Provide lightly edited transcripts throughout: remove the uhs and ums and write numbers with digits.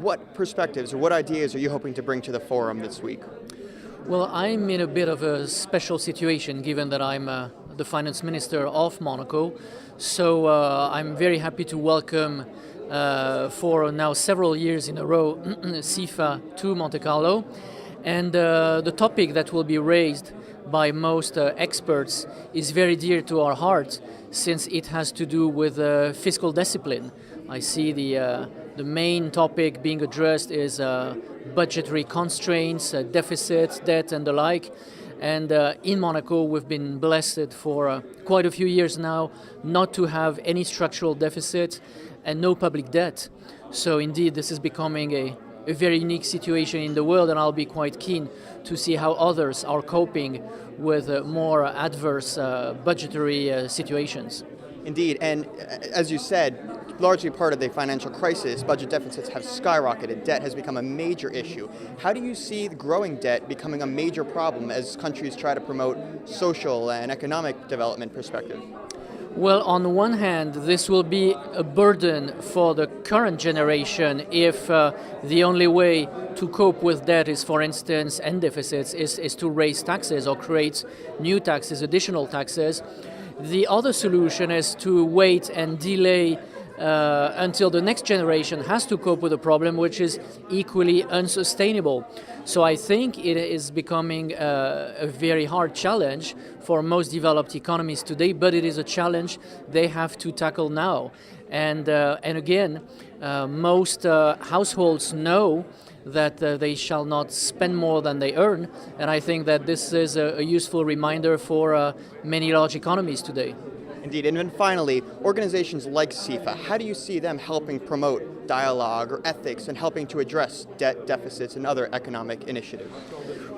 what perspectives or what ideas are you hoping to bring to the forum this week? Well, I'm in a bit of a special situation given that I'm the finance minister of Monaco. So I'm very happy to welcome for now several years in a row CIFA to Monte Carlo. And the topic that will be raised by most experts is very dear to our heart, since it has to do with fiscal discipline. I see the main topic being addressed is budgetary constraints, deficits, debt and the like. And in Monaco we've been blessed for quite a few years now not to have any structural deficit and no public debt. So indeed this is becoming a very unique situation in the world, and I'll be quite keen to see how others are coping with more adverse budgetary situations. Indeed, and as you said, largely part of the financial crisis, budget deficits have skyrocketed. Debt has become a major issue. How do you see the growing debt becoming a major problem as countries try to promote social and economic development perspective? Well, on one hand, this will be a burden for the current generation if the only way to cope with debt is, for instance, and deficits, is to raise taxes or create new taxes, additional taxes. The other solution is to wait and delay until the next generation has to cope with the problem, which is equally unsustainable. So I think it is becoming a very hard challenge for most developed economies today, but it is a challenge they have to tackle now. And again, most households know that they shall not spend more than they earn, and I think that this is a useful reminder for many large economies today. Indeed, and then finally, organizations like CIFA, how do you see them helping promote dialogue or ethics and helping to address debt deficits and other economic initiatives?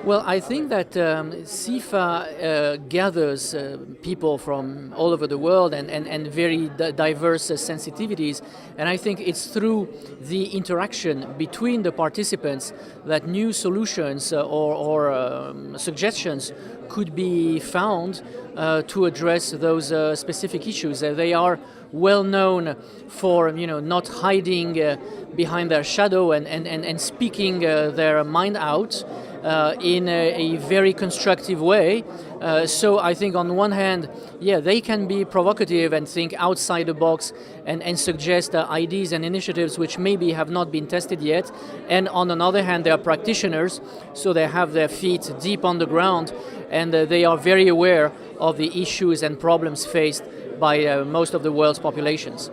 Well, I think that CIFA gathers people from all over the world and very diverse sensitivities, and I think it's through the interaction between the participants that new solutions or suggestions could be found to address those specific issues. They are well known for not hiding behind their shadow and speaking their mind out in a very constructive way. So I think on one hand, they can be provocative and think outside the box and suggest ideas and initiatives which maybe have not been tested yet. And on another hand, they are practitioners, so they have their feet deep on the ground and they are very aware of the issues and problems faced by most of the world's populations.